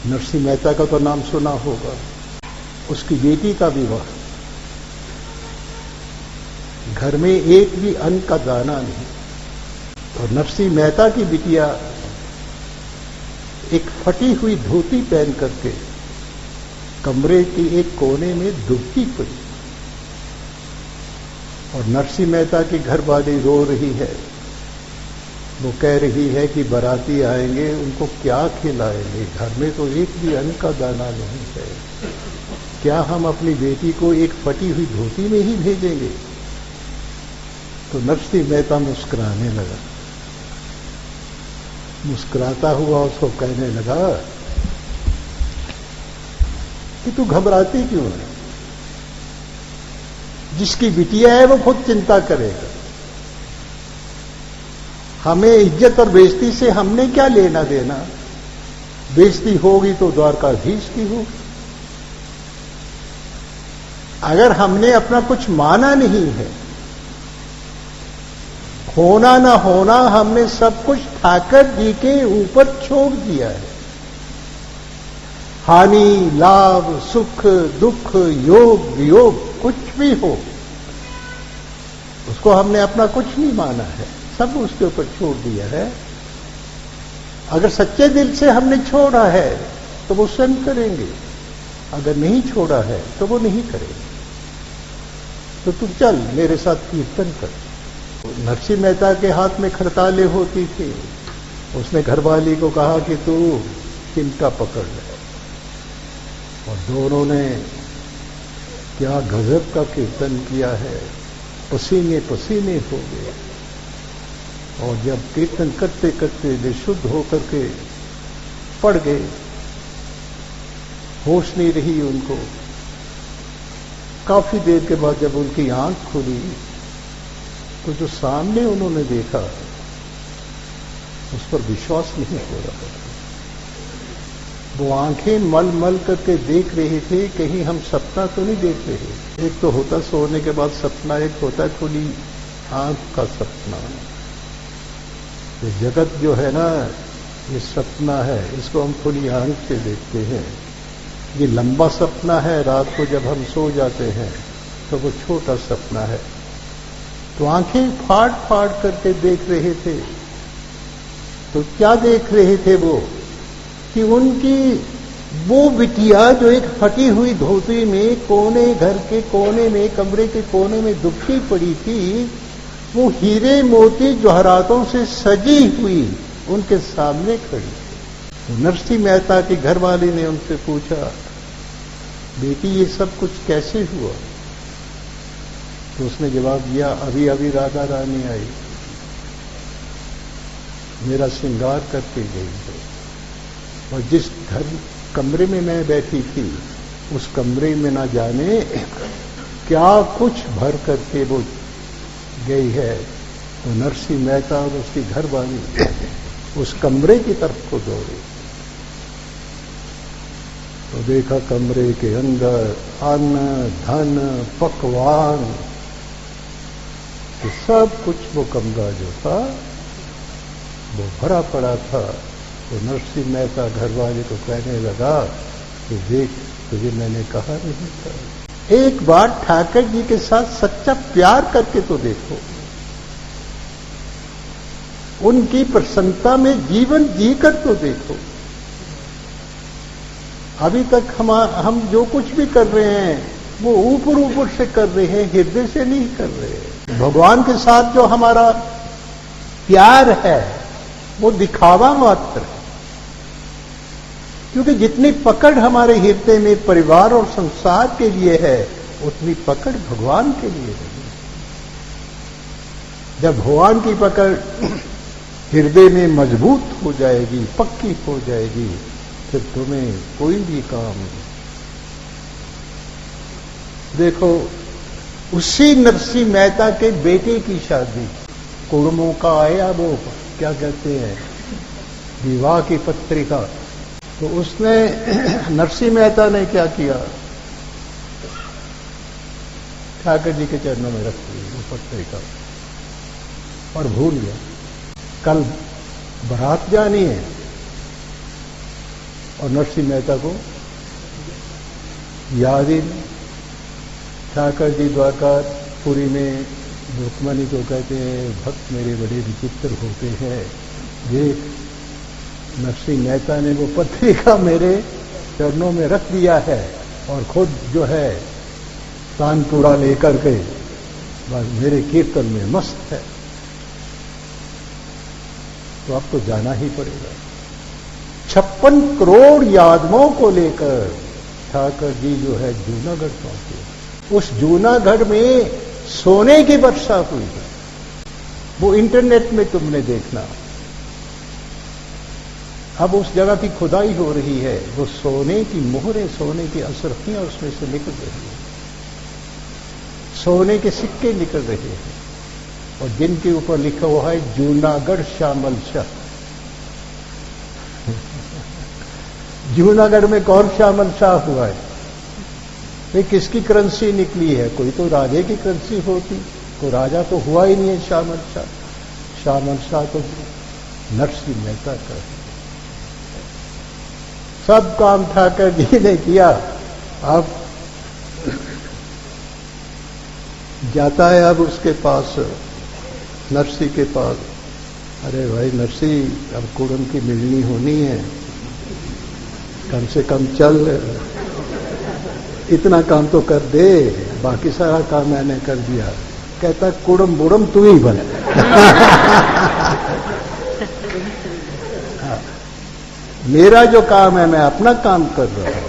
नरसिंह मेहता का तो नाम सुना होगा। उसकी बेटी का विवाह, घर में एक भी अन्न का दाना नहीं। तो नरसिंह मेहता की बिटिया एक फटी हुई धोती पहन करके कमरे के एक कोने में दुबकी पड़ी, और नरसिंह मेहता की घरवाली रो रही है। वो कह रही है कि बाराती आएंगे, उनको क्या खिलाएंगे, घर में तो एक भी अन्न का दाना नहीं है, क्या हम अपनी बेटी को एक फटी हुई धोती में ही भेजेंगे? तो नरसिंह मेहता मुस्कुराने लगा। मुस्कुराता हुआ उसको कहने लगा कि तू घबराती क्यों है? जिसकी बिटिया है वो खुद चिंता करेगा। हमें इज्जत और बेइज्जती से हमने क्या लेना देना? बेइज्जती होगी तो द्वारकाधीश की होगी। अगर हमने अपना कुछ माना नहीं है, होना ना होना हमने सब कुछ ठाकर जी के ऊपर छोड़ दिया है। हानि, लाभ, सुख, दुख, योग, वियोग, कुछ भी हो, उसको हमने अपना कुछ नहीं माना है, सब उसके ऊपर छोड़ दिया है। अगर सच्चे दिल से हमने छोड़ा है तो वो स्वयं करेंगे, अगर नहीं छोड़ा है तो वो नहीं करेंगे। तो तू चल मेरे साथ कीर्तन कर। नरसिंह मेहता के हाथ में खड़ताले होती थी। उसने घरवाली को कहा कि तू चिमटा पकड़ ले, और दोनों ने क्या गजब का कीर्तन किया है। पसीने पसीने हो गए, और जब कीर्तन करते करते वे शुद्ध होकर के पड़ गए, होश नहीं रही उनको। काफी देर के बाद जब उनकी आंख खुली तो जो सामने उन्होंने देखा उस पर विश्वास नहीं हो रहा। वो आंखें मल मल करके देख रहे थे, कहीं हम सपना तो नहीं देख रहे। एक तो होता सोने के बाद सपना, एक होता है खुली आंख का सपना। ये जगत जो है ना, ये सपना है, इसको हम खुली आंख से देखते हैं। ये लंबा सपना है, रात को जब हम सो जाते हैं तो वो छोटा सपना है। तो आंखें फाड़ फाड़ करके देख रहे थे। तो क्या देख रहे थे वो? कि उनकी वो बिटिया जो एक फटी हुई धोती में कोने, घर के कोने में, कमरे के कोने में दुबकी पड़ी थी, वो हीरे मोती जवाहरातों से सजी हुई उनके सामने खड़ी। तो नरसिंह मेहता की घरवाली ने उनसे पूछा, बेटी ये सब कुछ कैसे हुआ? तो उसने जवाब दिया, अभी अभी राधा रानी आई, मेरा श्रृंगार करके गई है, और जिस घर कमरे में मैं बैठी थी उस कमरे में ना जाने क्या कुछ भर करके वो गई है। तो नरसिंह मेहता और उसकी घरवाली उस कमरे की तरफ को दौड़े, तो देखा कमरे के अंदर अन्न, धन, पकवान, तो सब कुछ वो कमरा जो था वो भरा पड़ा था। तो नरसिंह मेहता घरवाले को कहने लगा कि देख, तुझे मैंने कहा नहीं था, एक बार ठाकर जी के साथ सच्चा प्यार करके तो देखो, उनकी प्रसन्नता में जीवन जीकर तो देखो। अभी तक हम जो कुछ भी कर रहे हैं वो ऊपर ऊपर से कर रहे हैं, हृदय से नहीं कर रहे। भगवान के साथ जो हमारा प्यार है वो दिखावा मात्र है, क्योंकि जितनी पकड़ हमारे हृदय में परिवार और संसार के लिए है उतनी पकड़ भगवान के लिए नहीं। जब भगवान की पकड़ हृदय में मजबूत हो जाएगी, पक्की हो जाएगी, फिर तुम्हें कोई भी काम नहीं। देखो, उसी नरसिंह मेहता के बेटे की शादी, कुड़मों का आया वो क्या कहते हैं, विवाह की पत्रिका। तो उसने नरसिंह मेहता ने क्या किया, ठाकर जी के चरणों में रख दी वो पत्रिका और भूल गया। कल बारात जानी है, और नरसिंह मेहता को याद ही नहीं। ठाकर जी द्वारकापुरी में रुक्मणी को कहते हैं, भक्त मेरे बड़े विचित्र होते हैं, देख नरसिंह मेहता ने वो पत्रिका मेरे चरणों में रख दिया है और खुद जो है तानपुरा लेकर के बस मेरे कीर्तन में मस्त है। तो अब तो जाना ही पड़ेगा। 56 करोड़ यादवों को लेकर ठाकर जी जो है जूनागढ़ पहुंचे। उस जूनागढ़ में सोने की वर्षा हुई है, वो इंटरनेट में तुमने देखना। अब उस जगह की खुदाई हो रही है, वो सोने की मोहरें, सोने की असरफियां उसमें से निकल रही हैं, सोने के सिक्के निकल रहे हैं, और जिनके ऊपर लिखा हुआ है जूनागढ़ श्यामल शाह। जूनागढ़ में कौन श्यामल शाह हुआ है? ये किसकी करेंसी निकली है? कोई तो राजे की करेंसी होती, कोई राजा तो हुआ ही नहीं है श्यामल शाह। श्यामल शाह तो नरसिंह मेहता का है। सब काम ठाकर जी ने किया। अब जाता है अब उसके पास, नरसिंह के पास। अरे भाई नरसिंह, अब कुड़म की मिलनी होनी है, कम से कम चल, इतना काम तो कर दे, बाकी सारा काम मैंने कर दिया। कहता कुड़म बुड़म तू ही बन। मेरा जो काम है मैं अपना काम कर रहा हूं।